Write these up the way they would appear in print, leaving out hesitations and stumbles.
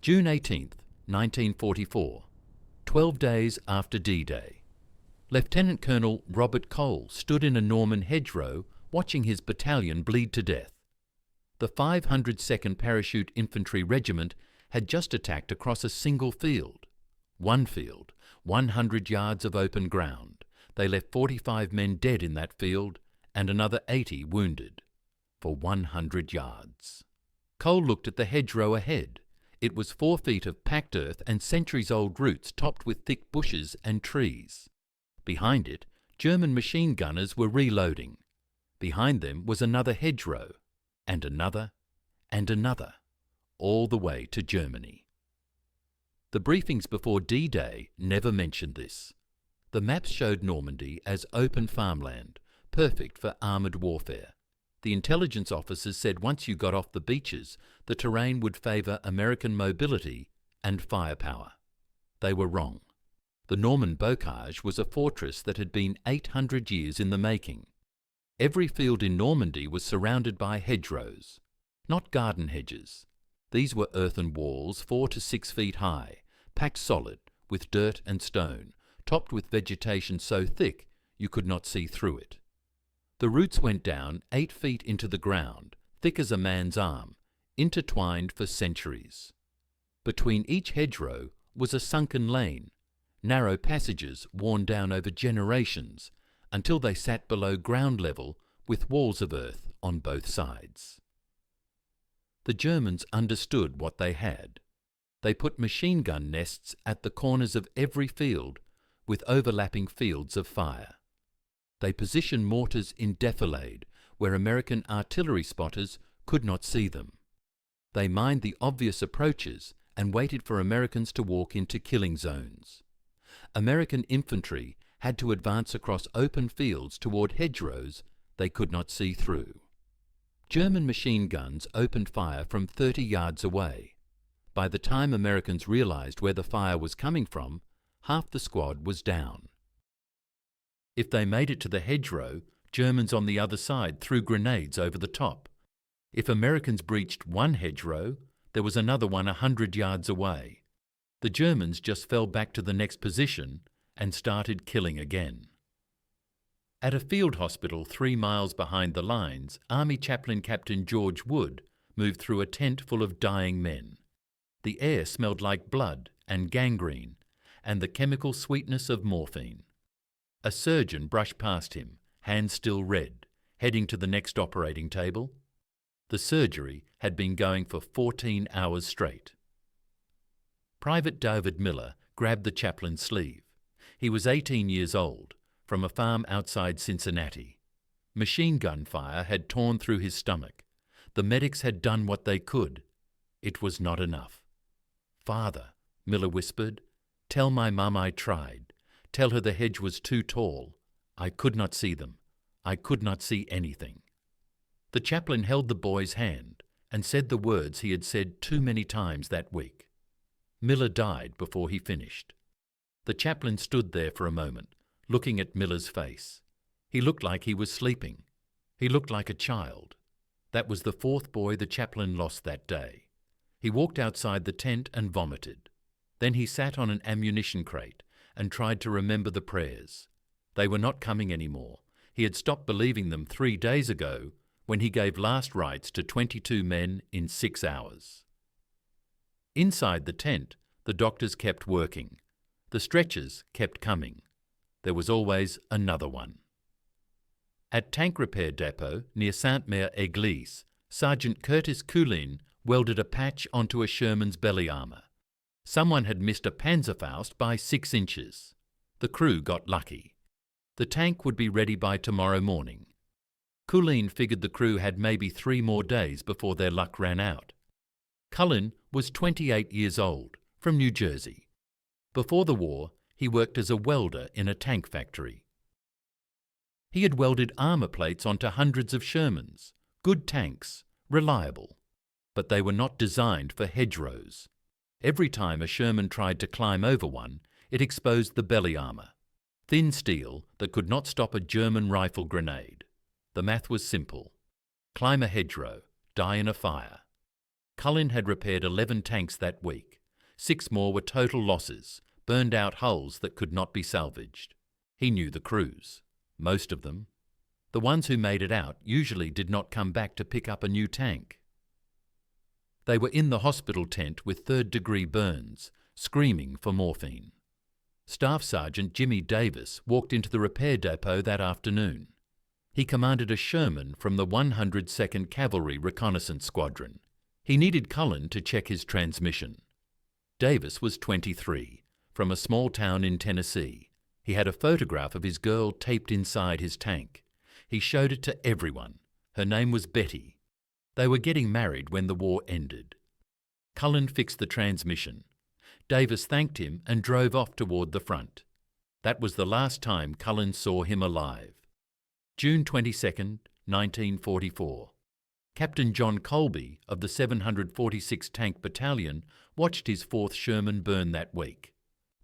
June 18, 1944, 12 days after D-Day. Lieutenant Colonel Robert Cole stood in a Norman hedgerow watching his battalion bleed to death. The 502nd Parachute Infantry Regiment had just attacked across a single field. One field, 100 yards of open ground. They left 45 men dead in that field and another 80 wounded. For 100 yards. Cole looked at the hedgerow ahead. It was 4 feet of packed earth and centuries-old roots topped with thick bushes and trees. Behind it, German machine gunners were reloading. Behind them was another hedgerow, and another, all the way to Germany. The briefings before D-Day never mentioned this. The maps showed Normandy as open farmland, perfect for armoured warfare. The intelligence officers said once you got off the beaches, the terrain would favour American mobility and firepower. They were wrong. The Norman bocage was a fortress that had been 800 years in the making. Every field in Normandy was surrounded by hedgerows, not garden hedges. These were earthen walls 4 to 6 feet high, packed solid with dirt and stone, topped with vegetation so thick you could not see through it. The roots went down 8 feet into the ground, thick as a man's arm, intertwined for centuries. Between each hedgerow was a sunken lane, narrow passages worn down over generations until they sat below ground level with walls of earth on both sides. The Germans understood what they had. They put machine gun nests at the corners of every field with overlapping fields of fire. They positioned mortars in defilade where American artillery spotters could not see them. They mined the obvious approaches and waited for Americans to walk into killing zones. American infantry had to advance across open fields toward hedgerows they could not see through. German machine guns opened fire from 30 yards away. By the time Americans realized where the fire was coming from, half the squad was down. If they made it to the hedgerow, Germans on the other side threw grenades over the top. If Americans breached one hedgerow, there was another one 100 yards away. The Germans just fell back to the next position and started killing again. At a field hospital 3 miles behind the lines, Army Chaplain Captain George Wood moved through a tent full of dying men. The air smelled like blood and gangrene and the chemical sweetness of morphine. A surgeon brushed past him, hands still red, heading to the next operating table. The surgery had been going for 14 hours straight. Private David Miller grabbed the chaplain's sleeve. He was 18 years old, from a farm outside Cincinnati. Machine gun fire had torn through his stomach. The medics had done what they could. It was not enough. "Father," Miller whispered, "tell my mum I tried. Tell her the hedge was too tall. I could not see them. I could not see anything." The chaplain held the boy's hand and said the words he had said too many times that week. Miller died before he finished. The chaplain stood there for a moment, looking at Miller's face. He looked like he was sleeping. He looked like a child. That was the 4th boy the chaplain lost that day. He walked outside the tent and vomited. Then he sat on an ammunition crate and tried to remember the prayers. They were not coming anymore. He had stopped believing them 3 days ago when he gave last rites to 22 men in 6 hours. Inside the tent, the doctors kept working. The stretchers kept coming. There was always another one. At Tank Repair Depot near Sainte-Mère-Église, Sergeant Curtis Culin welded a patch onto a Sherman's belly armour. Someone had missed a Panzerfaust by 6 inches. The crew got lucky. The tank would be ready by tomorrow morning. Culin figured the crew had maybe 3 more days before their luck ran out. Culin was 28 years old, from New Jersey. Before the war, he worked as a welder in a tank factory. He had welded armour plates onto hundreds of Shermans, good tanks, reliable. But they were not designed for hedgerows. Every time a Sherman tried to climb over one, it exposed the belly armour. Thin steel that could not stop a German rifle grenade. The math was simple. Climb a hedgerow, die in a fire. Culin had repaired 11 tanks that week. 6 more were total losses, burned out hulls that could not be salvaged. He knew the crews, most of them. The ones who made it out usually did not come back to pick up a new tank. They were in the hospital tent with third-degree burns, screaming for morphine. Staff Sergeant Jimmy Davis walked into the repair depot that afternoon. He commanded a Sherman from the 102nd Cavalry Reconnaissance Squadron. He needed Culin to check his transmission. Davis was 23, from a small town in Tennessee. He had a photograph of his girl taped inside his tank. He showed it to everyone. Her name was Betty. They were getting married when the war ended. Culin fixed the transmission. Davis thanked him and drove off toward the front. That was the last time Culin saw him alive. June 22, 1944. Captain John Colby of the 746 Tank Battalion watched his 4th Sherman burn that week.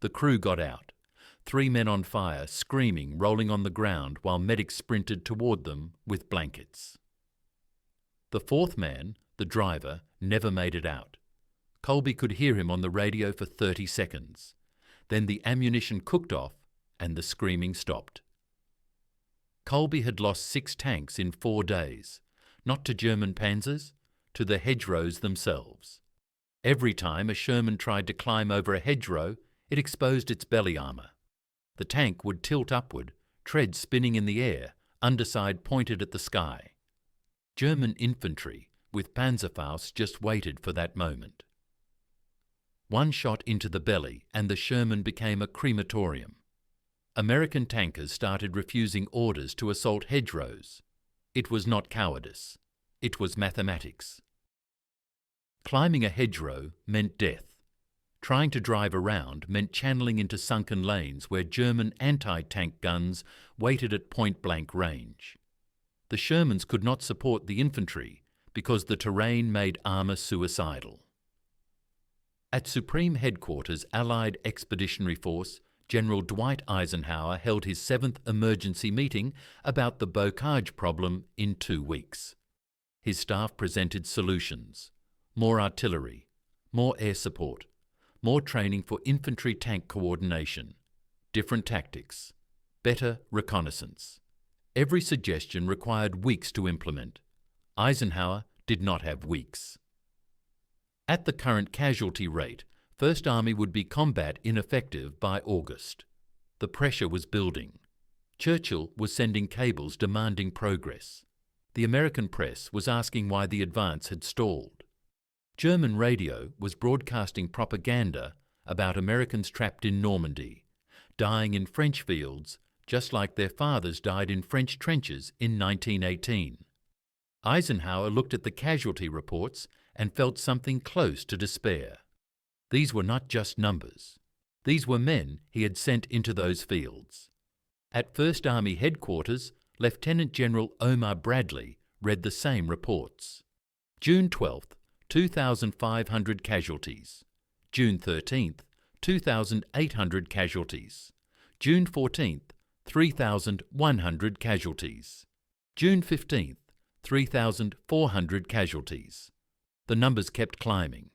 The crew got out. 3 men on fire, screaming, rolling on the ground while medics sprinted toward them with blankets. The 4th man, the driver, never made it out. Colby could hear him on the radio for 30 seconds. Then the ammunition cooked off and the screaming stopped. Colby had lost 6 tanks in 4 days, not to German panzers, to the hedgerows themselves. Every time a Sherman tried to climb over a hedgerow, it exposed its belly armour. The tank would tilt upward, tread spinning in the air, underside pointed at the sky. German infantry, with Panzerfaust, just waited for that moment. One shot into the belly and the Sherman became a crematorium. American tankers started refusing orders to assault hedgerows. It was not cowardice. It was mathematics. Climbing a hedgerow meant death. Trying to drive around meant channeling into sunken lanes where German anti-tank guns waited at point-blank range. The Shermans could not support the infantry because the terrain made armour suicidal. At Supreme Headquarters Allied Expeditionary Force, General Dwight Eisenhower held his 7th emergency meeting about the bocage problem in 2 weeks. His staff presented solutions: more artillery, more air support, more training for infantry tank coordination, different tactics, better reconnaissance. Every suggestion required weeks to implement. Eisenhower did not have weeks. At the current casualty rate, First Army would be combat ineffective by August. The pressure was building. Churchill was sending cables demanding progress. The American press was asking why the advance had stalled. German radio was broadcasting propaganda about Americans trapped in Normandy, dying in French fields just like their fathers died in French trenches in 1918. Eisenhower looked at the casualty reports and felt something close to despair. These were not just numbers. These were men he had sent into those fields. At First Army Headquarters, Lieutenant General Omar Bradley read the same reports. June 12th, 2,500 casualties. June 13th, 2,800 casualties. June 14th, 3,100 casualties. June 15th, 3,400 casualties. The numbers kept climbing.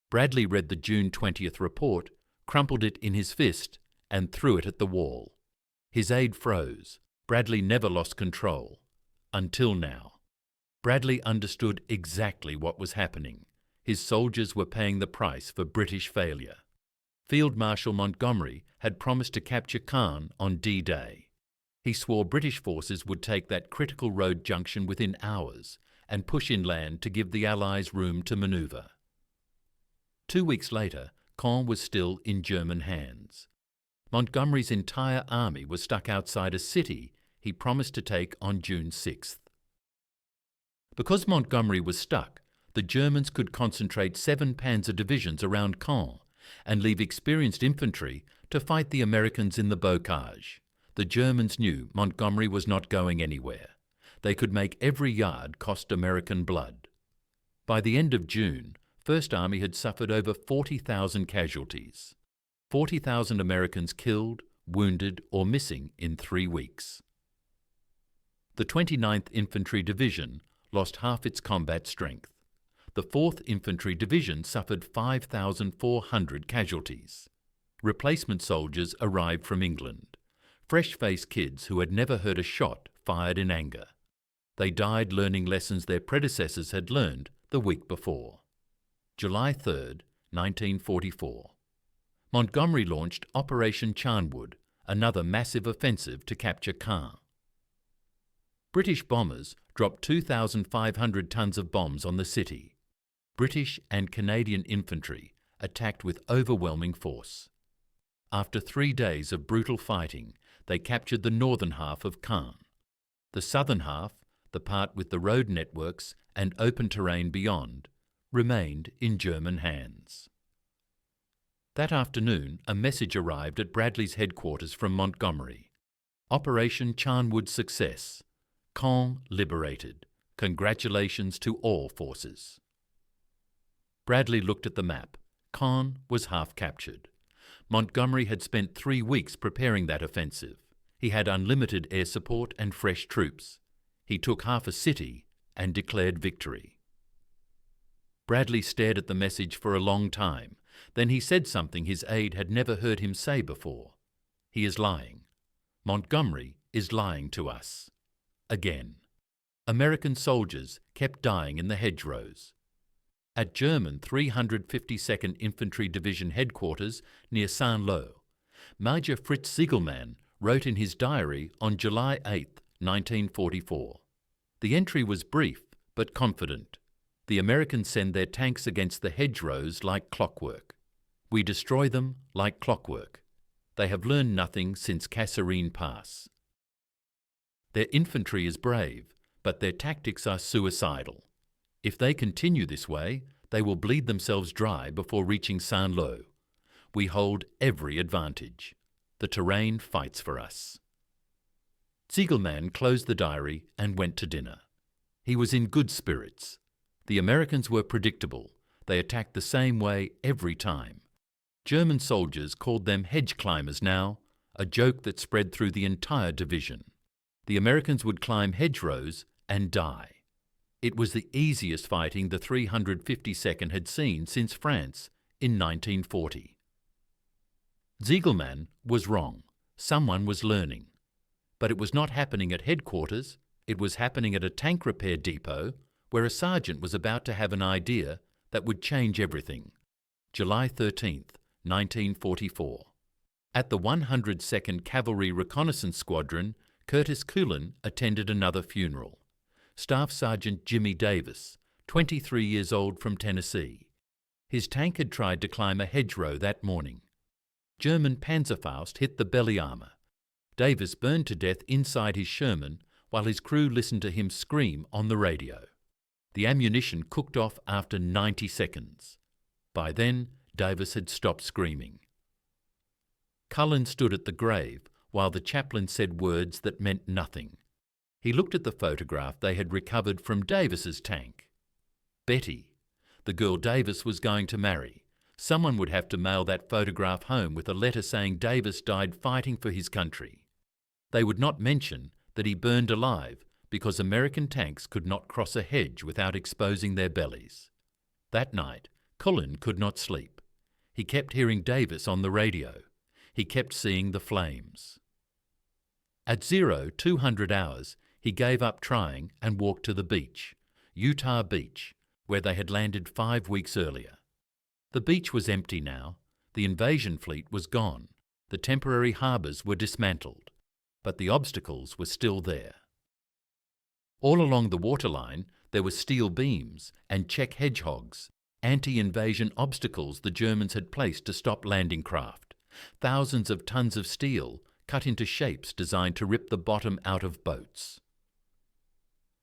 Bradley read the June 20th report, crumpled it in his fist, and threw it at the wall. His aide froze. Bradley never lost control. Until now. Bradley understood exactly what was happening. His soldiers were paying the price for British failure. Field Marshal Montgomery had promised to capture Caen on D-Day. He swore British forces would take that critical road junction within hours and push inland to give the Allies room to manoeuvre. 2 weeks later, Caen was still in German hands. Montgomery's entire army was stuck outside a city he promised to take on June 6th. Because Montgomery was stuck, the Germans could concentrate 7 panzer divisions around Caen and leave experienced infantry to fight the Americans in the bocage. The Germans knew Montgomery was not going anywhere. They could make every yard cost American blood. By the end of June, First Army had suffered over 40,000 casualties. 40,000 Americans killed, wounded, or missing in 3 weeks. The 29th Infantry Division lost half its combat strength. the 4th Infantry Division suffered 5,400 casualties. Replacement soldiers arrived from England, fresh-faced kids who had never heard a shot fired in anger. They died learning lessons their predecessors had learned the week before. July 3, 1944. Montgomery launched Operation Charnwood, another massive offensive to capture Caen. British bombers dropped 2,500 tons of bombs on the city. British and Canadian infantry attacked with overwhelming force. After 3 days of brutal fighting, they captured the northern half of Caen. The southern half, the part with the road networks and open terrain beyond, remained in German hands. That afternoon, a message arrived at Bradley's headquarters from Montgomery. Operation Charnwood success. Caen liberated. Congratulations to all forces. Bradley looked at the map. Caen was half captured. Montgomery had spent 3 weeks preparing that offensive. He had unlimited air support and fresh troops. He took half a city and declared victory. Bradley stared at the message for a long time. Then he said something his aide had never heard him say before. He is lying. Montgomery is lying to us. Again. American soldiers kept dying in the hedgerows. At German 352nd Infantry Division headquarters near Saint-Lô, Major Fritz Ziegelmann wrote in his diary on July 8, 1944. The entry was brief but confident. The Americans send their tanks against the hedgerows like clockwork. We destroy them like clockwork. They have learned nothing since Kasserine Pass. Their infantry is brave, but their tactics are suicidal. If they continue this way, they will bleed themselves dry before reaching Saint-Lô. We hold every advantage. The terrain fights for us. Ziegelmann closed the diary and went to dinner. He was in good spirits. The Americans were predictable. They attacked the same way every time. German soldiers called them hedge climbers now, a joke that spread through the entire division. The Americans would climb hedgerows and die. It was the easiest fighting the 352nd had seen since France in 1940. Ziegelmann was wrong. Someone was learning. But it was not happening at headquarters. It was happening at a tank repair depot where a sergeant was about to have an idea that would change everything. July 13, 1944. At the 102nd Cavalry Reconnaissance Squadron, Curtis Culin attended another funeral. Staff Sergeant Jimmy Davis, 23 years old, from Tennessee. His tank had tried to climb a hedgerow that morning. German Panzerfaust hit the belly armour. Davis burned to death inside his Sherman while his crew listened to him scream on the radio. The ammunition cooked off after 90 seconds. By then, Davis had stopped screaming. Cullen stood at the grave while the chaplain said words that meant nothing. He looked at the photograph they had recovered from Davis's tank. Betty, the girl Davis was going to marry. Someone would have to mail that photograph home with a letter saying Davis died fighting for his country. They would not mention that he burned alive because American tanks could not cross a hedge without exposing their bellies. That night, Cullen could not sleep. He kept hearing Davis on the radio. He kept seeing the flames. At 0200 hours, he gave up trying and walked to the beach, Utah Beach, where they had landed 5 weeks earlier. The beach was empty now. The invasion fleet was gone. The temporary harbours were dismantled. But the obstacles were still there. All along the waterline, there were steel beams and Czech hedgehogs, anti-invasion obstacles the Germans had placed to stop landing craft, thousands of tons of steel cut into shapes designed to rip the bottom out of boats.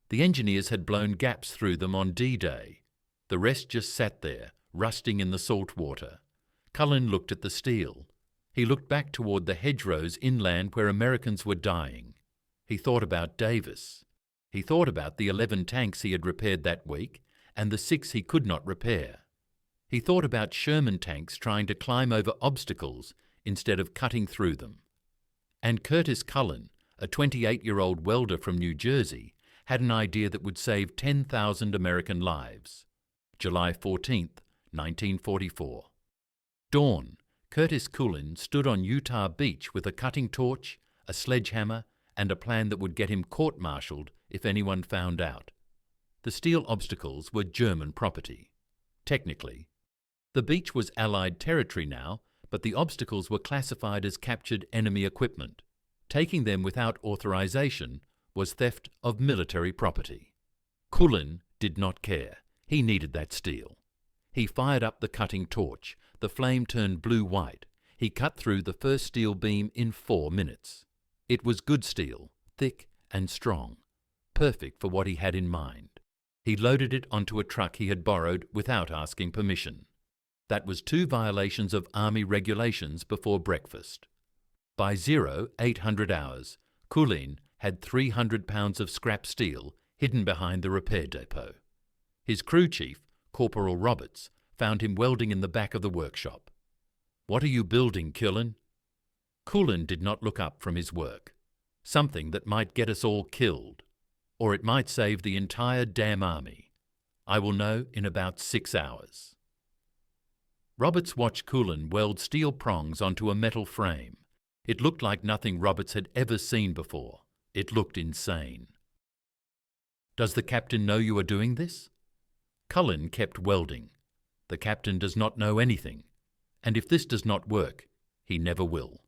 The engineers had blown gaps through them on D-Day. The rest just sat there, rusting in the salt water. Cullen looked at the steel. He looked back toward the hedgerows inland where Americans were dying. He thought about Davis. He thought about the 11 tanks he had repaired that week and the 6 he could not repair. He thought about Sherman tanks trying to climb over obstacles instead of cutting through them. And Curtis Culin, a 28-year-old welder from New Jersey, had an idea that would save 10,000 American lives. July 14th, 1944. Dawn, Curtis Culin stood on Utah Beach with a cutting torch, a sledgehammer, and a plan that would get him court-martialed if anyone found out. The steel obstacles were German property. Technically, the beach was Allied territory now, but the obstacles were classified as captured enemy equipment. Taking them without authorization was theft of military property. Culin did not care. He needed that steel. He fired up the cutting torch. The flame turned blue-white. He cut through the first steel beam in 4 minutes. It was good steel, thick and strong, perfect for what he had in mind. He loaded it onto a truck he had borrowed without asking permission. That was 2 violations of Army regulations before breakfast. By 0800 hours, Culin had 300 pounds of scrap steel hidden behind the repair depot. His crew chief, Corporal Roberts, found him welding in the back of the workshop. "What are you building, Culin?" Culin did not look up from his work. "Something that might get us all killed. Or it might save the entire damn army. I will know in about 6 hours." Roberts watched Culin weld steel prongs onto a metal frame. It looked like nothing Roberts had ever seen before. It looked insane. "Does the captain know you are doing this?" Culin kept welding. "The captain does not know anything, and if this does not work, he never will."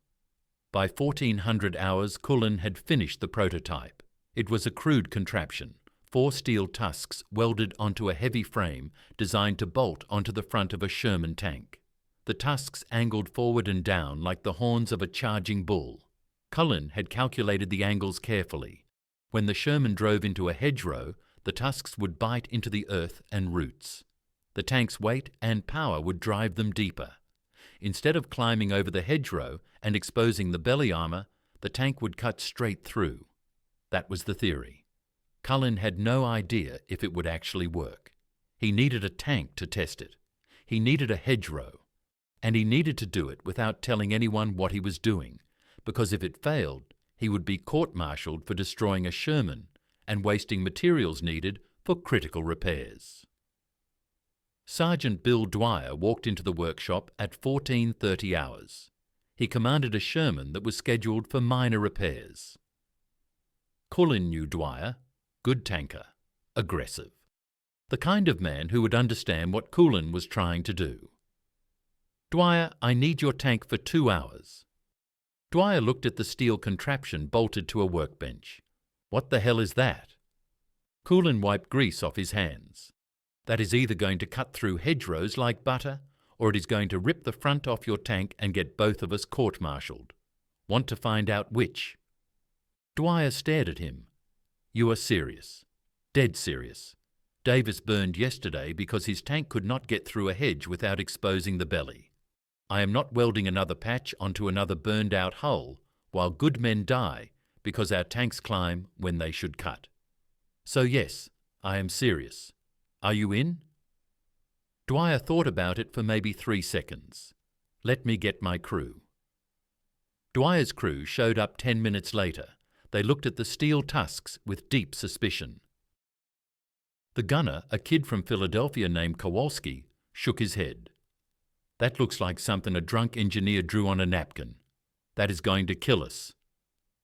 By 1400 hours, Culin had finished the prototype. It was a crude contraption, 4 steel tusks welded onto a heavy frame designed to bolt onto the front of a Sherman tank. The tusks angled forward and down like the horns of a charging bull. Culin had calculated the angles carefully. When the Sherman drove into a hedgerow, the tusks would bite into the earth and roots. The tank's weight and power would drive them deeper. Instead of climbing over the hedgerow and exposing the belly armour, the tank would cut straight through. That was the theory. Culin had no idea if it would actually work. He needed a tank to test it. He needed a hedgerow. And he needed to do it without telling anyone what he was doing, because if it failed, he would be court-martialed for destroying a Sherman and wasting materials needed for critical repairs. Sergeant Bill Dwyer walked into the workshop at 14:30 hours. He commanded a Sherman that was scheduled for minor repairs. Culin knew Dwyer, good tanker, aggressive. The kind of man who would understand what Culin was trying to do. "Dwyer, I need your tank for 2 hours." Dwyer looked at the steel contraption bolted to a workbench. "What the hell is that?" Culin wiped grease off his hands. "That is either going to cut through hedgerows like butter, or it is going to rip the front off your tank and get both of us court-martialed. Want to find out which?" Dwyer stared at him. "You are serious. Dead serious. Davis burned yesterday because his tank could not get through a hedge without exposing the belly. I am not welding another patch onto another burned-out hull while good men die because our tanks climb when they should cut. So yes, I am serious. Are you in?" Dwyer thought about it for maybe 3 seconds. "Let me get my crew." Dwyer's crew showed up 10 minutes later. They looked at the steel tusks with deep suspicion. The gunner, a kid from Philadelphia named Kowalski, shook his head. "That looks like something a drunk engineer drew on a napkin. That is going to kill us."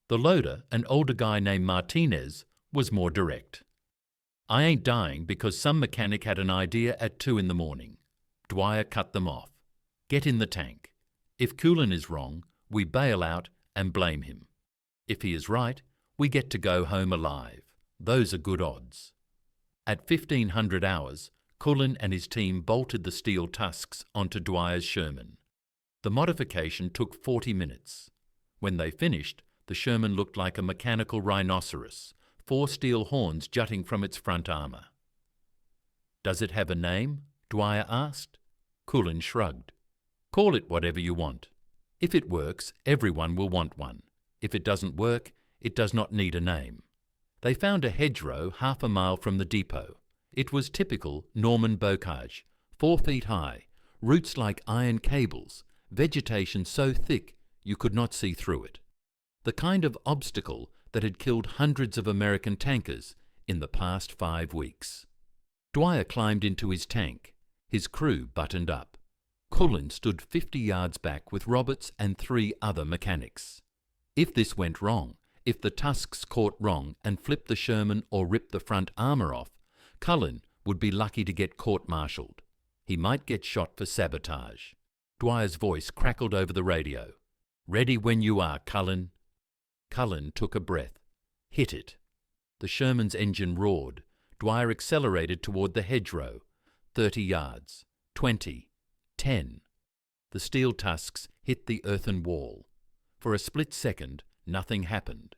The loader, an older guy named Martinez, was more direct. "I ain't dying because some mechanic had an idea at 2 in the morning. Dwyer cut them off. Get in the tank. If Culin is wrong, we bail out and blame him. If he is right, we get to go home alive. Those are good odds." At 1500 hours, Culin and his team bolted the steel tusks onto Dwyer's Sherman. The modification took 40 minutes. When they finished, the Sherman looked like a mechanical rhinoceros, 4 steel horns jutting from its front armour. "Does it have a name?" Dwyer asked. Culin shrugged. "Call it whatever you want. If it works, everyone will want one. If it doesn't work, it does not need a name." They found a hedgerow half a mile from the depot. It was typical Norman bocage, 4 feet high, roots like iron cables, vegetation so thick you could not see through it. The kind of obstacle that had killed hundreds of American tankers in the past 5 weeks. Dwyer climbed into his tank, his crew buttoned up. Culin stood 50 yards back with Roberts and 3 other mechanics. If this went wrong, if the tusks caught wrong and flipped the Sherman or ripped the front armour off, Culin would be lucky to get court-martialed. He might get shot for sabotage. Dwyer's voice crackled over the radio. "Ready when you are, Culin." Culin took a breath. Hit it. The Sherman's engine roared. Dwyer accelerated toward the hedgerow. 30 yards. 20. 10. The steel tusks hit the earthen wall. For a split second, nothing happened.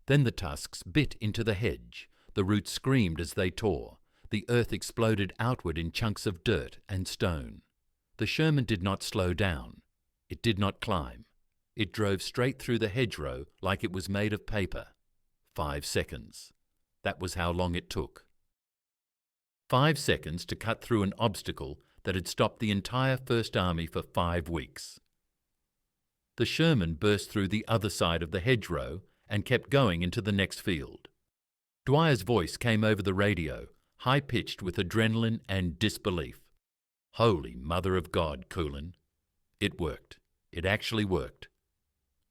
Then the tusks bit into the hedge. The roots screamed as they tore. The earth exploded outward in chunks of dirt and stone. The Sherman did not slow down. It did not climb. It drove straight through the hedgerow like it was made of paper. 5 seconds. That was how long it took. 5 seconds to cut through an obstacle that had stopped the entire First Army for 5 weeks. The Sherman burst through the other side of the hedgerow and kept going into the next field. Dwyer's voice came over the radio, high-pitched with adrenaline and disbelief. "Holy Mother of God, Culin." It worked. It actually worked.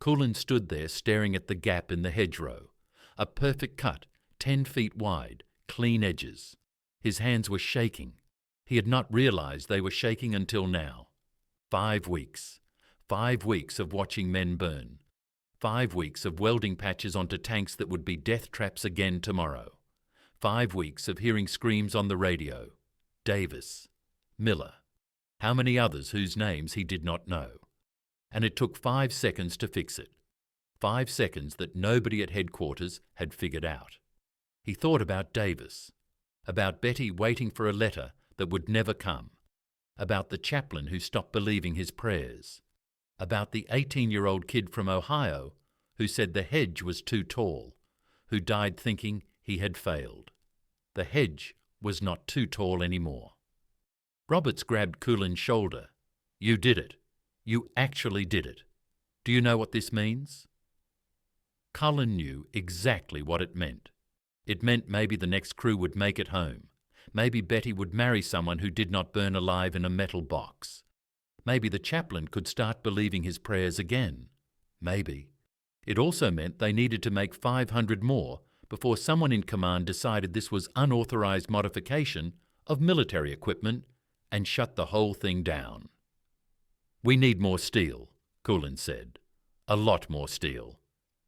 Culin stood there staring at the gap in the hedgerow. A perfect cut, 10 feet wide, clean edges. His hands were shaking. He had not realized they were shaking until now. 5 weeks. 5 weeks of watching men burn. 5 weeks of welding patches onto tanks that would be death traps again tomorrow. 5 weeks of hearing screams on the radio. Davis. Miller. How many others whose names he did not know. And it took 5 seconds to fix it. 5 seconds that nobody at headquarters had figured out. He thought about Davis. About Betty waiting for a letter that would never come. About the chaplain who stopped believing his prayers. About the 18-year-old kid from Ohio who said the hedge was too tall, who died thinking he had failed. The hedge was not too tall anymore. Roberts grabbed Culin's shoulder. "You did it. You actually did it. Do you know what this means?" Culin knew exactly what it meant. It meant maybe the next crew would make it home. Maybe Betty would marry someone who did not burn alive in a metal box. Maybe the chaplain could start believing his prayers again. Maybe. It also meant they needed to make 500 more before someone in command decided this was unauthorized modification of military equipment and shut the whole thing down. "We need more steel," Culin said. "A lot more steel.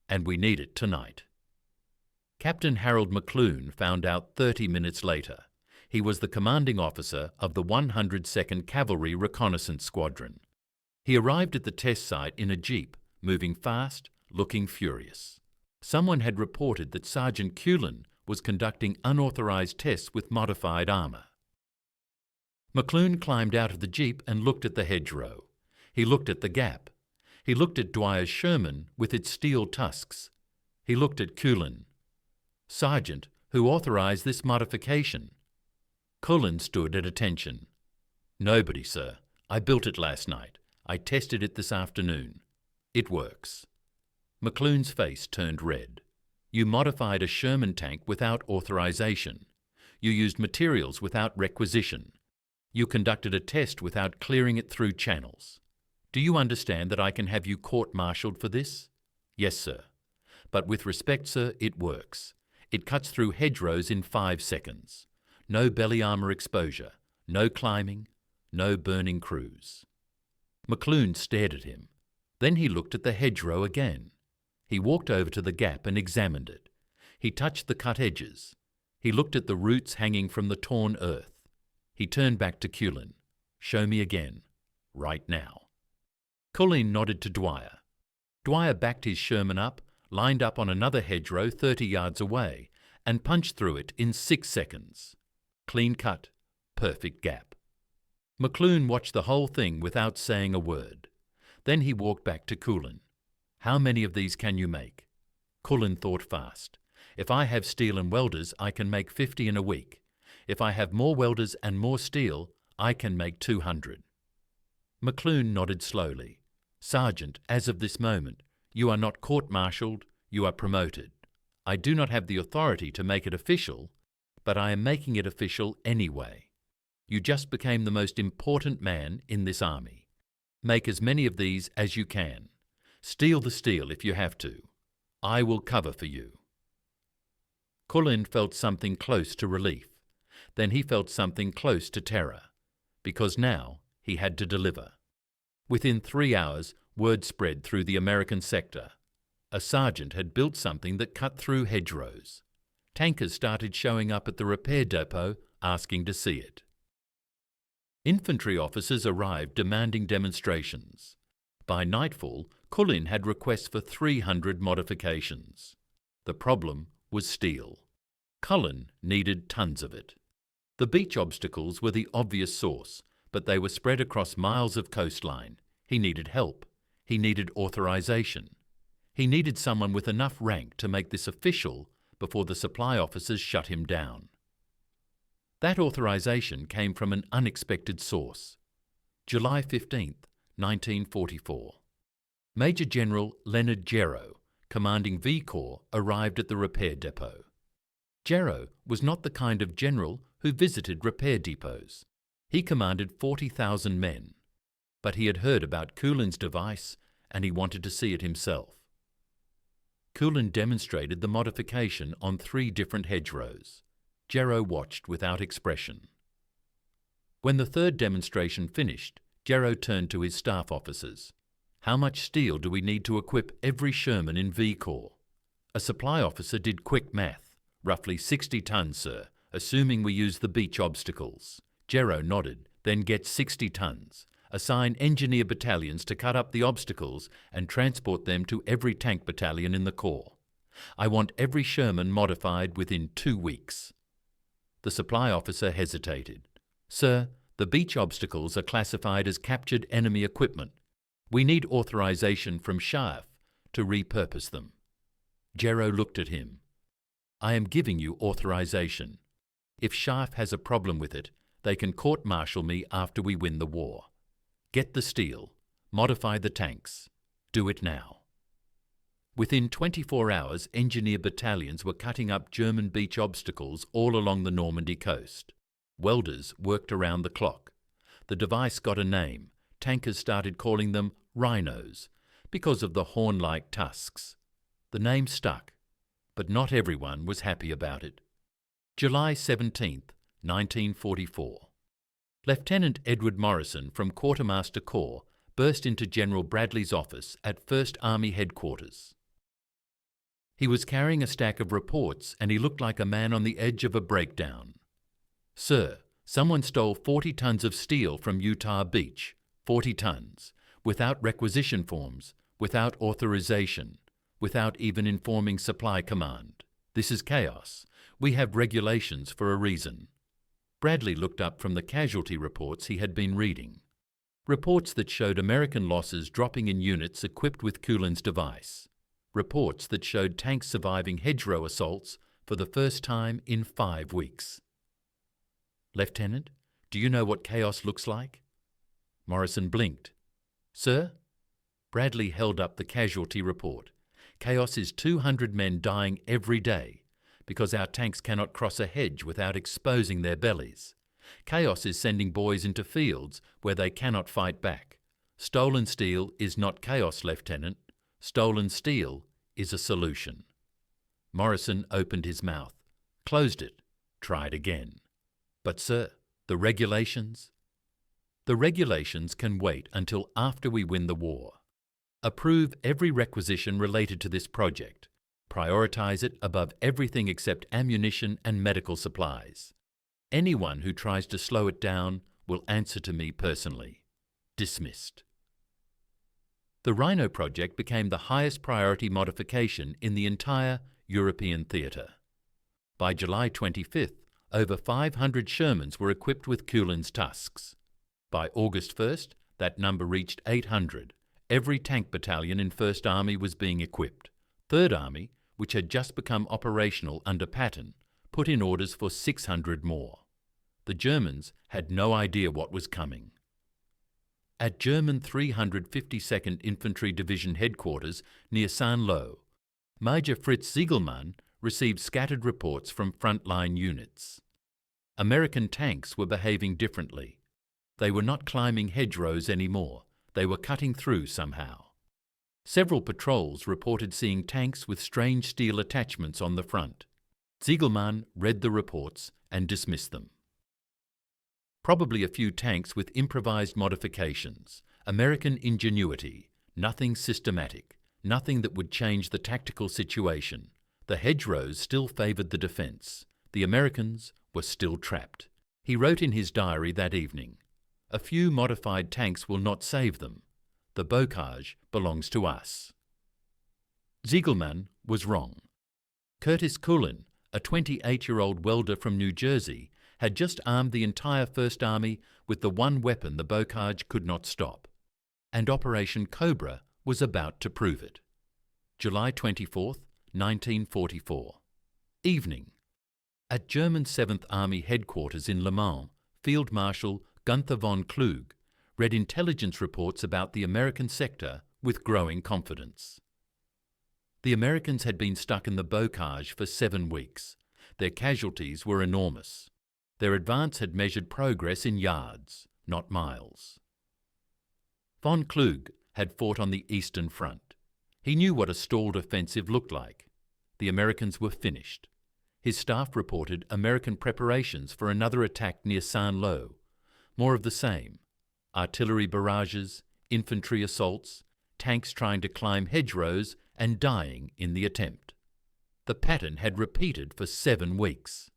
And we need it tonight." Captain Harold McClune found out 30 minutes later. He was the commanding officer of the 102nd Cavalry Reconnaissance Squadron. He arrived at the test site in a jeep, moving fast, looking furious. Someone had reported that Sergeant Culin was conducting unauthorized tests with modified armour. McClune climbed out of the jeep and looked at the hedgerow. He looked at the gap. He looked at Dwyer's Sherman with its steel tusks. He looked at Culin. "Sergeant, who authorized this modification?" Culin stood at attention. "Nobody, sir. I built it last night. I tested it this afternoon. It works." McClune's face turned red. "You modified a Sherman tank without authorization. You used materials without requisition. You conducted a test without clearing it through channels. Do you understand that I can have you court-martialed for this?" "Yes, sir. But with respect, sir, it works. It cuts through hedgerows in 5 seconds. No belly armour exposure, no climbing, no burning crews." McClune stared at him. Then he looked at the hedgerow again. He walked over to the gap and examined it. He touched the cut edges. He looked at the roots hanging from the torn earth. He turned back to Culin. "Show me again. Right now." Culin nodded to Dwyer. Dwyer backed his Sherman up, lined up on another hedgerow 30 yards away, and punched through it in 6 seconds. Clean cut, perfect gap. McClune watched the whole thing without saying a word. Then he walked back to Culin. "How many of these can you make?" Culin thought fast. "If I have steel and welders, I can make 50 in a week. If I have more welders and more steel, I can make 200. McClune nodded slowly. "Sergeant, as of this moment, you are not court-martialed, you are promoted. I do not have the authority to make it official, but I am making it official anyway. You just became the most important man in this army. Make as many of these as you can. Steal the steel if you have to. I will cover for you." Culin felt something close to relief. Then he felt something close to terror, because now he had to deliver. Within 3 hours, word spread through the American sector. A sergeant had built something that cut through hedgerows. Tankers started showing up at the repair depot asking to see it. Infantry officers arrived demanding demonstrations. By nightfall, Culin had requests for 300 modifications. The problem was steel. Culin needed tons of it. The beach obstacles were the obvious source, but they were spread across miles of coastline. He needed help. He needed authorization. He needed someone with enough rank to make this official before the supply officers shut him down. That authorization came from an unexpected source. July 15, 1944. Major General Leonard Hedgerow, commanding V Corps, arrived at the repair depot. Hedgerow was not the kind of general who visited repair depots. He commanded 40,000 men, but he had heard about Culin's device and he wanted to see it himself. Culin demonstrated the modification on 3 different hedgerows. Hedgerow watched without expression. When the 3rd demonstration finished, Hedgerow turned to his staff officers. "How much steel do we need to equip every Sherman in V Corps?" A supply officer did quick math. "Roughly 60 tons, sir, assuming we use the beach obstacles." Hedgerow nodded. "Then get 60 tons. Assign engineer battalions to cut up the obstacles and transport them to every tank battalion in the Corps. I want every Sherman modified within 2 weeks." The supply officer hesitated. "Sir, the beach obstacles are classified as captured enemy equipment. We need authorization from SHAF to repurpose them." Hedgerow looked at him. "I am giving you authorization. If SHAF has a problem with it, they can court-martial me after we win the war. Get the steel. Modify the tanks. Do it now." Within 24 hours, engineer battalions were cutting up German beach obstacles all along the Normandy coast. Welders worked around the clock. The device got a name. Tankers started calling them rhinos because of the horn-like tusks. The name stuck, but not everyone was happy about it. July 17, 1944. Lieutenant Edward Morrison from Quartermaster Corps burst into General Bradley's office at 1st Army Headquarters. He was carrying a stack of reports and he looked like a man on the edge of a breakdown. "Sir, someone stole 40 tons of steel from Utah Beach, 40 tons, without requisition forms, without authorization, without even informing Supply Command. This is chaos. We have regulations for a reason." Bradley looked up from the casualty reports he had been reading. Reports that showed American losses dropping in units equipped with Culin's device. Reports that showed tanks surviving hedgerow assaults for the first time in 5 weeks. "Lieutenant, do you know what chaos looks like?" Morrison blinked. "Sir?" Bradley held up the casualty report. "Chaos is 200 men dying every day because our tanks cannot cross a hedge without exposing their bellies. Chaos is sending boys into fields where they cannot fight back. Stolen steel is not chaos, Lieutenant. Stolen steel is a solution." Morrison opened his mouth, closed it, tried again. "But sir, the regulations?" "The regulations can wait until after we win the war. Approve every requisition related to this project. Prioritize it above everything except ammunition and medical supplies. Anyone who tries to slow it down will answer to me personally. Dismissed." The Rhino project became the highest priority modification in the entire European theatre. By July 25th, over 500 Shermans were equipped with Culin's tusks. By August 1st, that number reached 800. Every tank battalion in 1st Army was being equipped. 3rd Army, which had just become operational under Patton, put in orders for 600 more. The Germans had no idea what was coming. At German 352nd Infantry Division headquarters near Saint-Lô, Major Fritz Ziegelmann received scattered reports from frontline units. American tanks were behaving differently. They were not climbing hedgerows anymore. They were cutting through somehow. Several patrols reported seeing tanks with strange steel attachments on the front. Ziegelmann read the reports and dismissed them. Probably a few tanks with improvised modifications, American ingenuity, nothing systematic, nothing that would change the tactical situation. The hedgerows still favoured the defence. The Americans were still trapped. He wrote in his diary that evening, "A few modified tanks will not save them. The bocage belongs to us." Ziegelmann was wrong. Curtis Culin, a 28-year-old welder from New Jersey, had just armed the entire First Army with the one weapon the bocage could not stop, and Operation Cobra was about to prove it. July 24, 1944. Evening. At German 7th Army headquarters in Le Mans, Field Marshal Gunther von Kluge read intelligence reports about the American sector with growing confidence. The Americans had been stuck in the bocage for 7 weeks. Their casualties were enormous. Their advance had measured progress in yards, not miles. Von Kluge had fought on the Eastern Front. He knew what a stalled offensive looked like. The Americans were finished. His staff reported American preparations for another attack near Saint-Lô. More of the same. Artillery barrages, infantry assaults, tanks trying to climb hedgerows and dying in the attempt. The pattern had repeated for 7 weeks.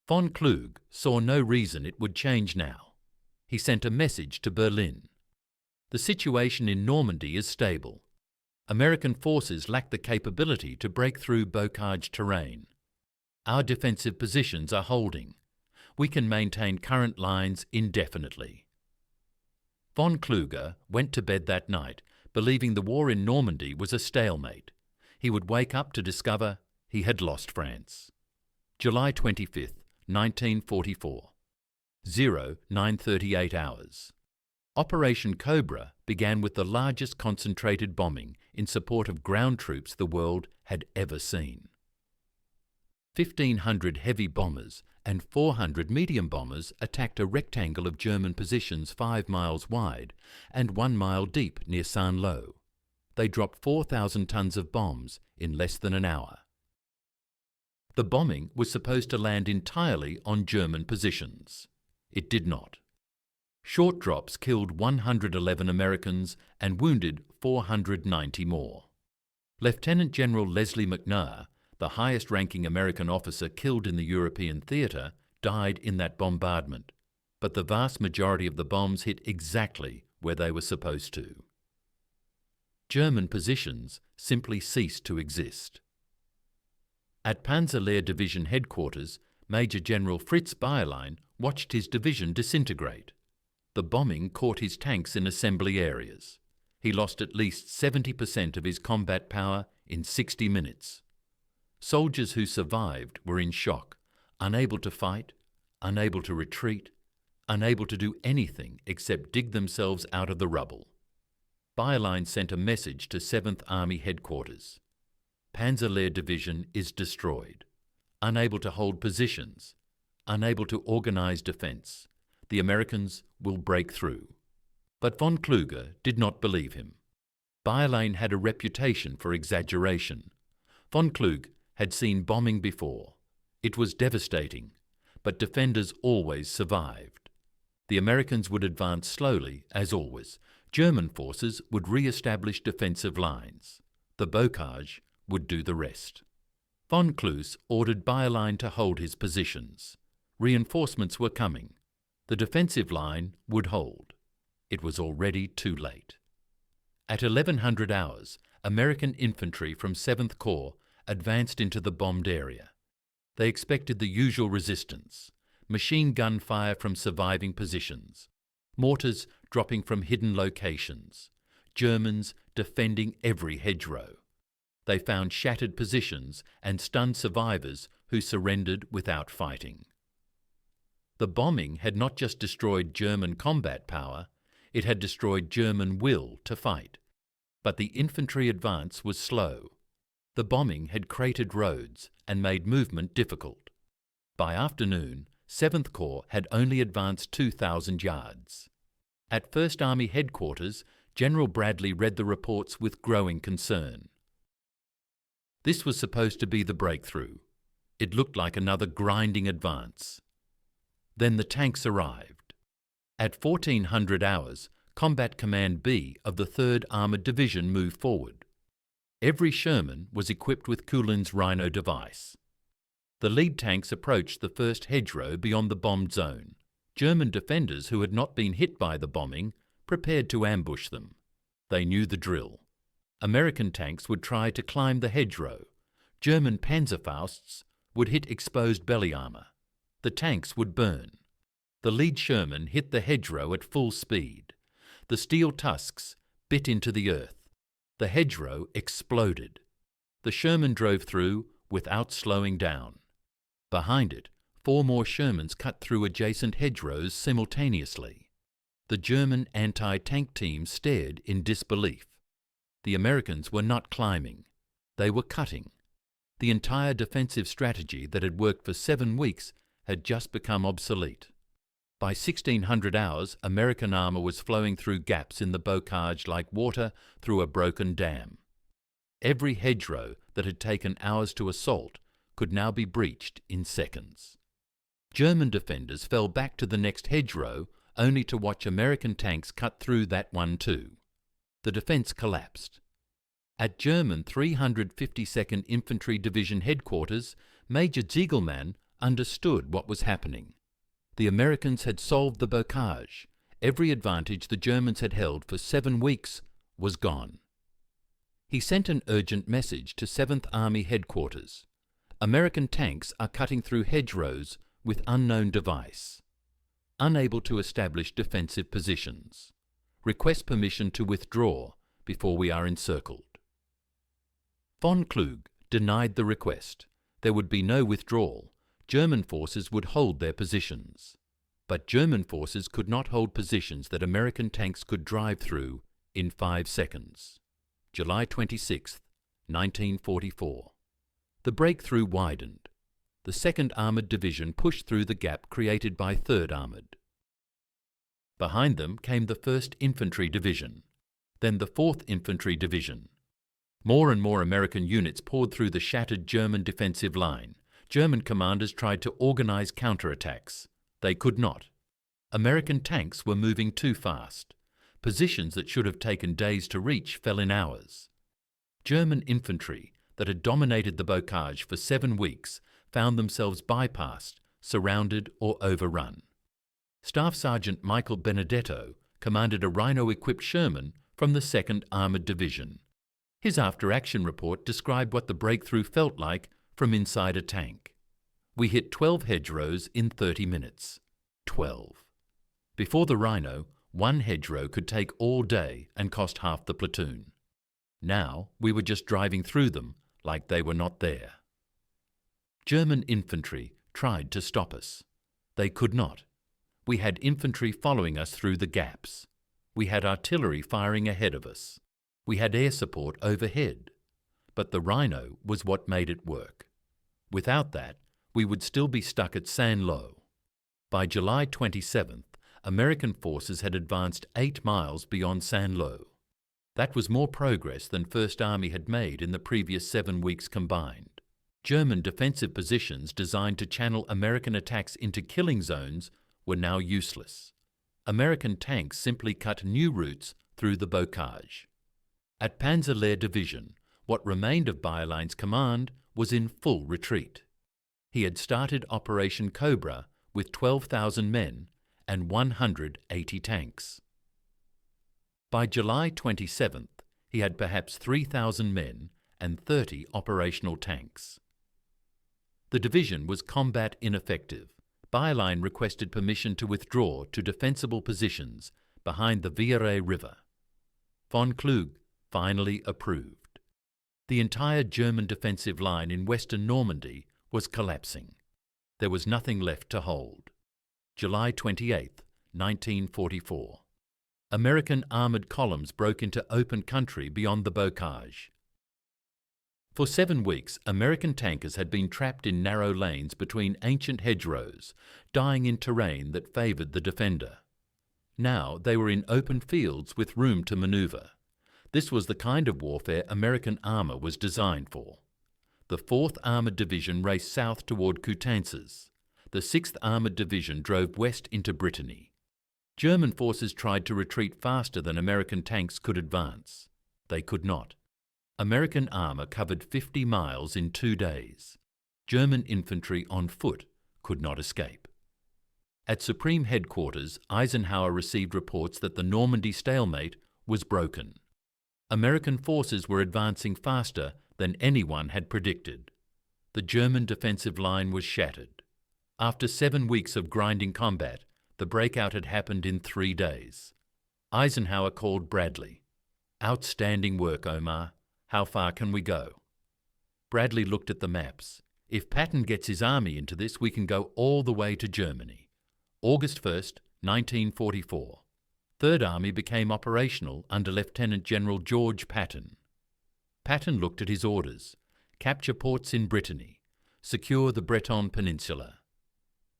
Von Kluge saw no reason it would change now. He sent a message to Berlin. The situation in Normandy is stable. American forces lack the capability to break through bocage terrain. Our defensive positions are holding. We can maintain current lines indefinitely. Von Kluge went to bed that night, believing the war in Normandy was a stalemate. He would wake up to discover he had lost France. July 25, 1944. 09:38 hours. Operation Cobra began with the largest concentrated bombing in support of ground troops the world had ever seen. 1,500 heavy bombers and 400 medium bombers attacked a rectangle of German positions 5 miles wide and 1 mile deep near Saint-Lô. They dropped 4,000 tons of bombs in less than an hour. The bombing was supposed to land entirely on German positions. It did not. Short drops killed 111 Americans and wounded 490 more. Lieutenant General Leslie McNair, the highest-ranking American officer killed in the European theatre, died in that bombardment, but the vast majority of the bombs hit exactly where they were supposed to. German positions simply ceased to exist. At Panzer Division headquarters, Major General Fritz Bayerlein watched his division disintegrate. The bombing caught his tanks in assembly areas. He lost at least 70% of his combat power in 60 minutes. Soldiers who survived were in shock, unable to fight, unable to retreat, unable to do anything except dig themselves out of the rubble. Bayerlein sent a message to 7th Army headquarters. Panzer Division is destroyed, unable to hold positions, unable to organize defense. The Americans will break through. But von Kluge did not believe him. Bayerlein had a reputation for exaggeration. Von Kluge had seen bombing before. It was devastating, but defenders always survived. The Americans would advance slowly, as always. German forces would re-establish defensive lines. The bocage would do the rest. Von Kluge ordered Bayerlein to hold his positions. Reinforcements were coming. The defensive line would hold. It was already too late. At 1100 hours, American infantry from 7th Corps advanced into the bombed area. They expected the usual resistance, machine gun fire from surviving positions, mortars dropping from hidden locations, Germans defending every hedgerow. They found shattered positions and stunned survivors who surrendered without fighting. The bombing had not just destroyed German combat power, it had destroyed German will to fight. But the infantry advance was slow. The bombing had cratered roads and made movement difficult. By afternoon, 7th Corps had only advanced 2,000 yards. At 1st Army headquarters, General Bradley read the reports with growing concern. This was supposed to be the breakthrough. It looked like another grinding advance. Then the tanks arrived. At 1400 hours, Combat Command B of the 3rd Armoured Division moved forward. Every Sherman was equipped with Culin's Rhino device. The lead tanks approached the first hedgerow beyond the bombed zone. German defenders who had not been hit by the bombing prepared to ambush them. They knew the drill. American tanks would try to climb the hedgerow. German Panzerfausts would hit exposed belly armour. The tanks would burn. The lead Sherman hit the hedgerow at full speed. The steel tusks bit into the earth. The hedgerow exploded. The Sherman drove through without slowing down. Behind it, 4 more Shermans cut through adjacent hedgerows simultaneously. The German anti-tank team stared in disbelief. The Americans were not climbing. They were cutting. The entire defensive strategy that had worked for 7 weeks had just become obsolete. By 1600 hours, American armour was flowing through gaps in the bocage like water through a broken dam. Every hedgerow that had taken hours to assault could now be breached in seconds. German defenders fell back to the next hedgerow only to watch American tanks cut through that one too. The defence collapsed. At German 352nd Infantry Division headquarters, Major Ziegelmann understood what was happening. The Americans had solved the bocage. Every advantage the Germans had held for 7 weeks was gone. He sent an urgent message to 7th Army headquarters. American tanks are cutting through hedgerows with unknown device. Unable to establish defensive positions. Request permission to withdraw before we are encircled. Von Kluge denied the request. There would be no withdrawal. German forces would hold their positions. But German forces could not hold positions that American tanks could drive through in 5 seconds. July 26, 1944. The breakthrough widened. The 2nd Armoured Division pushed through the gap created by 3rd Armoured. Behind them came the 1st Infantry Division, then the 4th Infantry Division. More and more American units poured through the shattered German defensive line. German commanders tried to organize counterattacks. They could not. American tanks were moving too fast. Positions that should have taken days to reach fell in hours. German infantry that had dominated the bocage for 7 weeks found themselves bypassed, surrounded or overrun. Staff Sergeant Michael Benedetto commanded a rhino-equipped Sherman from the 2nd Armoured Division. His after-action report described what the breakthrough felt like from inside a tank. We hit 12 hedgerows in 30 minutes. 12. Before the Rhino, 1 hedgerow could take all day and cost half the platoon. Now we were just driving through them like they were not there. German infantry tried to stop us. They could not. We had infantry following us through the gaps. We had artillery firing ahead of us. We had air support overhead. But the Rhino was what made it work. Without that, we would still be stuck at Saint-Lô. By July 27th, American forces had advanced 8 miles beyond Saint-Lô. That was more progress than First Army had made in the previous 7 weeks combined. German defensive positions designed to channel American attacks into killing zones were now useless. American tanks simply cut new routes through the bocage. At Panzer-Lehr Division, what remained of Bayerlein's command was in full retreat. He had started Operation Cobra with 12,000 men and 180 tanks. By July 27th, he had perhaps 3,000 men and 30 operational tanks. The division was combat ineffective. Bayerlein requested permission to withdraw to defensible positions behind the WWII River. Von Kluge finally approved. The entire German defensive line in western Normandy was collapsing. There was nothing left to hold. July 28, 1944. American armoured columns broke into open country beyond the bocage. For 7 weeks, American tankers had been trapped in narrow lanes between ancient hedgerows, dying in terrain that favoured the defender. Now they were in open fields with room to manoeuvre. This was the kind of warfare American armour was designed for. The 4th Armoured Division raced south toward Coutances. The 6th Armoured Division drove west into Brittany. German forces tried to retreat faster than American tanks could advance. They could not. American armour covered 50 miles in 2 days. German infantry on foot could not escape. At Supreme Headquarters, Eisenhower received reports that the Normandy stalemate was broken. American forces were advancing faster than anyone had predicted. The German defensive line was shattered. After 7 weeks of grinding combat, the breakout had happened in 3 days. Eisenhower called Bradley. "Outstanding work, Omar. How far can we go?" Bradley looked at the maps. "If Patton gets his army into this, we can go all the way to Germany." August 1st, 1944. 3rd Army became operational under Lieutenant General George Patton. Patton looked at his orders. Capture ports in Brittany. Secure the Breton Peninsula.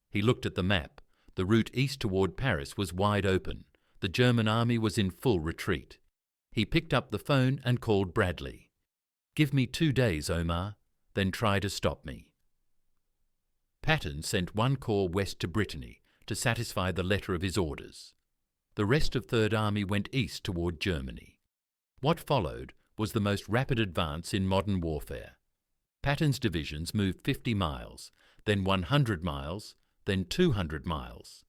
He looked at the map. The route east toward Paris was wide open. The German army was in full retreat. He picked up the phone and called Bradley. "Give me 2 days, Omar, then try to stop me." Patton sent 1 corps west to Brittany to satisfy the letter of his orders. The rest of 3rd Army went east toward Germany. What followed was the most rapid advance in modern warfare. Patton's divisions moved 50 miles, then 100 miles, then 200 miles.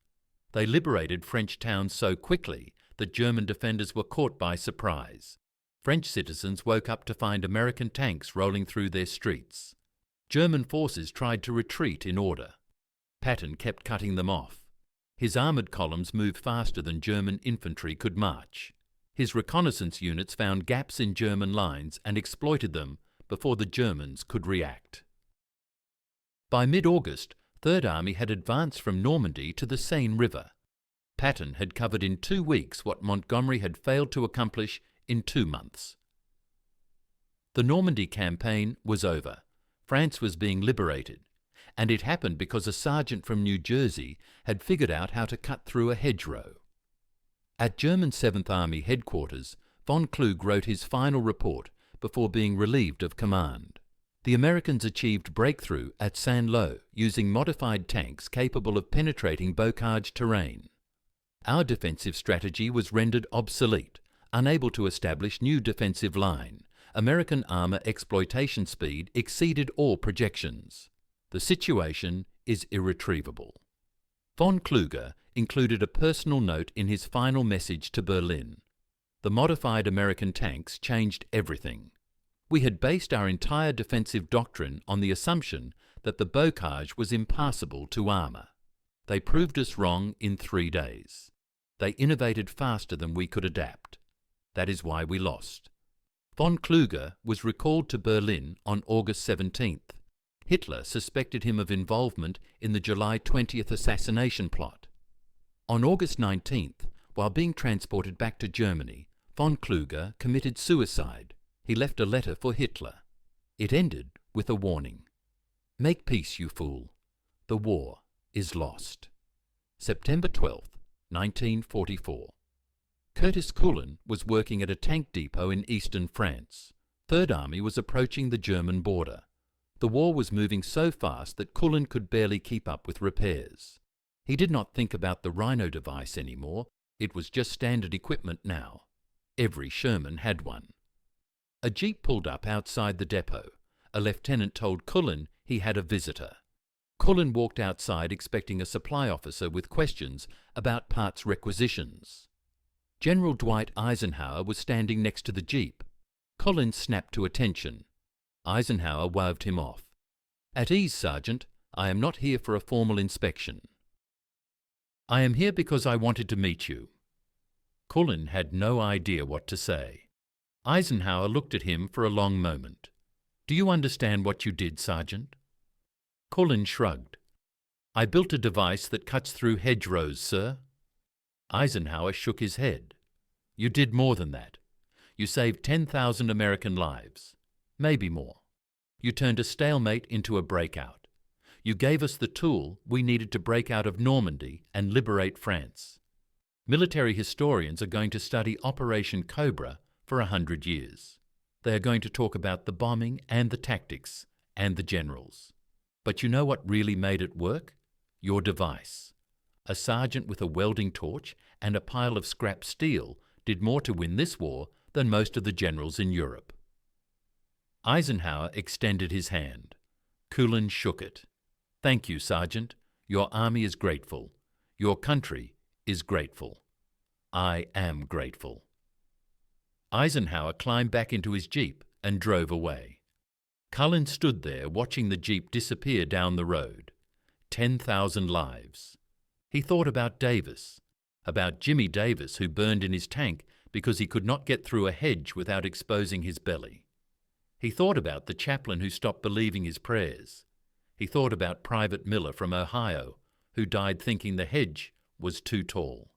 They liberated French towns so quickly that German defenders were caught by surprise. French citizens woke up to find American tanks rolling through their streets. German forces tried to retreat in order. Patton kept cutting them off. His armoured columns moved faster than German infantry could march. His reconnaissance units found gaps in German lines and exploited them before the Germans could react. By mid-August, 3rd Army had advanced from Normandy to the Seine River. Patton had covered in 2 weeks what Montgomery had failed to accomplish in 2 months. The Normandy campaign was over. France was being liberated, and it happened because a sergeant from New Jersey had figured out how to cut through a hedgerow. At German 7th Army headquarters, von Kluge wrote his final report before being relieved of command. The Americans achieved breakthrough at Saint-Lô using modified tanks capable of penetrating bocage terrain. Our defensive strategy was rendered obsolete, unable to establish new defensive line. American armour exploitation speed exceeded all projections. The situation is irretrievable. Von Kluge included a personal note in his final message to Berlin. The modified American tanks changed everything. We had based our entire defensive doctrine on the assumption that the bocage was impassable to armour. They proved us wrong in 3 days. They innovated faster than we could adapt. That is why we lost. Von Kluge was recalled to Berlin on August 17th. Hitler suspected him of involvement in the July 20th assassination plot. On August 19th, while being transported back to Germany, von Kluge committed suicide. He left a letter for Hitler. It ended with a warning. "Make peace, you fool. The war is lost." September 12th, 1944. Curtis Culin was working at a tank depot in eastern France. 3rd Army was approaching the German border. The war was moving so fast that Culin could barely keep up with repairs. He did not think about the Rhino device anymore. It was just standard equipment now. Every Sherman had one. A jeep pulled up outside the depot. A lieutenant told Culin he had a visitor. Culin walked outside expecting a supply officer with questions about parts requisitions. General Dwight Eisenhower was standing next to the jeep. Culin snapped to attention. Eisenhower waved him off. "At ease, Sergeant. I am not here for a formal inspection." "I am here because I wanted to meet you." Culin had no idea what to say. Eisenhower looked at him for a long moment. "Do you understand what you did, Sergeant?" Culin shrugged. "I built a device that cuts through hedgerows, sir." Eisenhower shook his head. "You did more than that. You saved 10,000 American lives, maybe more. You turned a stalemate into a breakout. You gave us the tool we needed to break out of Normandy and liberate France. Military historians are going to study Operation Cobra for 100 years. They are going to talk about the bombing and the tactics and the generals. But you know what really made it work? Your device. A sergeant with a welding torch and a pile of scrap steel did more to win this war than most of the generals in Europe. Eisenhower extended his hand. Culin shook it. Thank you, Sergeant. Your army is grateful. Your country is grateful. I am grateful. Eisenhower climbed back into his jeep and drove away. Culin stood there watching the jeep disappear down the road. 10,000 lives. He thought about Davis, about Jimmy Davis who burned in his tank because he could not get through a hedge without exposing his belly. He thought about the chaplain who stopped believing his prayers. He thought about Private Miller from Ohio, who died thinking the hedge was too tall.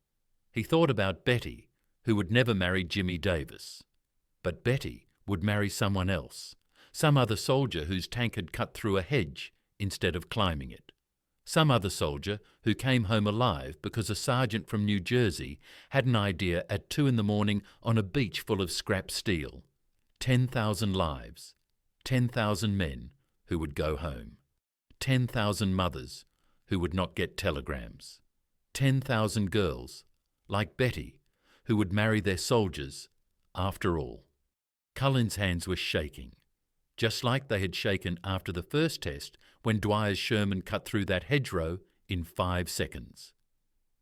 He thought about Betty, who would never marry Jimmy Davis. But Betty would marry someone else, some other soldier whose tank had cut through a hedge instead of climbing it. Some other soldier who came home alive because a sergeant from New Jersey had an idea at 2 a.m. on a beach full of scrap steel. 10,000 lives, 10,000 men who would go home, 10,000 mothers who would not get telegrams, 10,000 girls, like Betty, who would marry their soldiers after all. Cullen's hands were shaking, just like they had shaken after the first test when Dwyer's Sherman cut through that hedgerow in 5 seconds.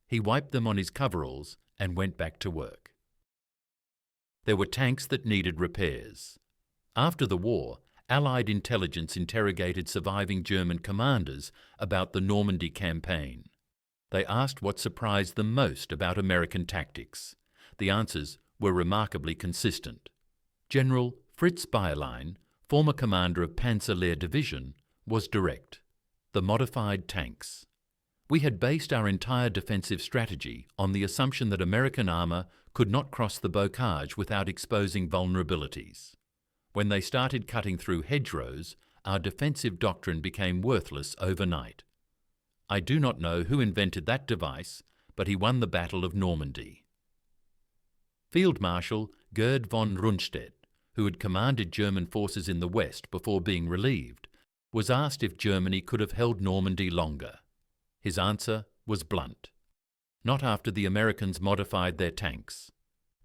He wiped them on his coveralls and went back to work. There were tanks that needed repairs. After the war, Allied intelligence interrogated surviving German commanders about the Normandy campaign. They asked what surprised them most about American tactics. The answers were remarkably consistent. General Fritz Bayerlein, former commander of Panzer Lehr Division, was direct. The modified tanks. We had based our entire defensive strategy on the assumption that American armour could not cross the bocage without exposing vulnerabilities. When they started cutting through hedgerows, our defensive doctrine became worthless overnight. I do not know who invented that device, but he won the Battle of Normandy. Field Marshal Gerd von Rundstedt, who had commanded German forces in the West before being relieved, was asked if Germany could have held Normandy longer. His answer was blunt. Not after the Americans modified their tanks.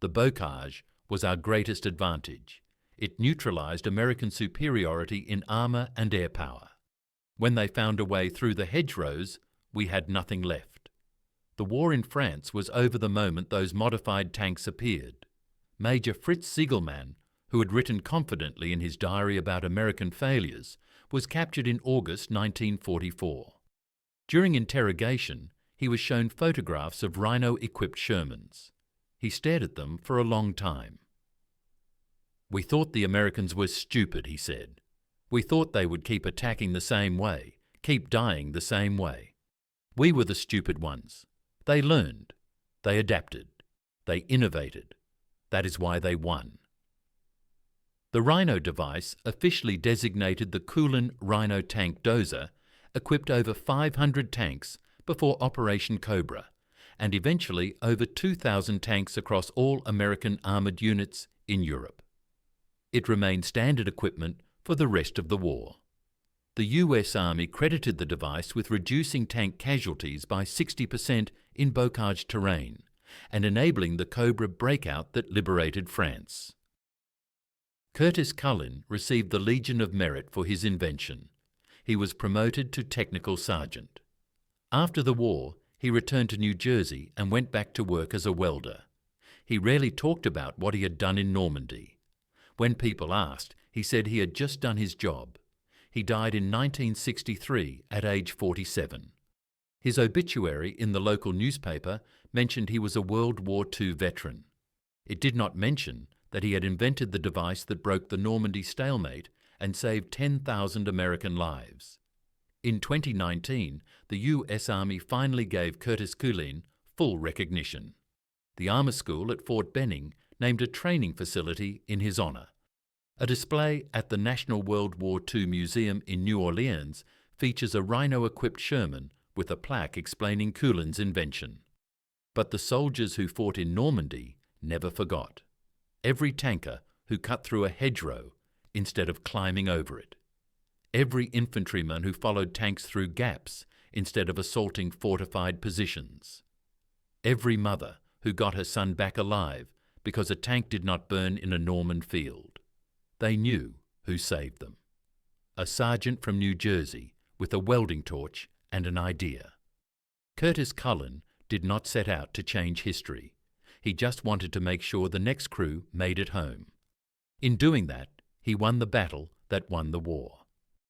The bocage was our greatest advantage. It neutralized American superiority in armor and air power. When they found a way through the hedgerows, we had nothing left. The war in France was over the moment those modified tanks appeared. Major Fritz Siegelmann, who had written confidently in his diary about American failures, was captured in August 1944. During interrogation, he was shown photographs of rhino-equipped Shermans. He stared at them for a long time. "We thought the Americans were stupid," he said. "We thought they would keep attacking the same way, keep dying the same way. We were the stupid ones. They learned. They adapted. They innovated. That is why they won." The Rhino device, officially designated the Culin Rhino Tank Dozer, equipped over 500 tanks before Operation Cobra, and eventually over 2,000 tanks across all American armoured units in Europe. It remained standard equipment for the rest of the war. The US Army credited the device with reducing tank casualties by 60% in bocage terrain and enabling the Cobra breakout that liberated France. Curtis Culin received the Legion of Merit for his invention. He was promoted to technical sergeant. After the war, he returned to New Jersey and went back to work as a welder. He rarely talked about what he had done in Normandy. When people asked, he said he had just done his job. He died in 1963 at age 47. His obituary in the local newspaper mentioned he was a World War II veteran. It did not mention that he had invented the device that broke the Normandy stalemate and saved 10,000 American lives. In 2019, the US Army finally gave Curtis Culin full recognition. The Armour School at Fort Benning named a training facility in his honour. A display at the National World War II Museum in New Orleans features a rhino-equipped Sherman with a plaque explaining Culin's invention. But the soldiers who fought in Normandy never forgot. Every tanker who cut through a hedgerow instead of climbing over it. Every infantryman who followed tanks through gaps instead of assaulting fortified positions. Every mother who got her son back alive because a tank did not burn in a Norman field. They knew who saved them. A sergeant from New Jersey with a welding torch and an idea. Curtis Culin did not set out to change history. He just wanted to make sure the next crew made it home. In doing that, he won the battle that won the war.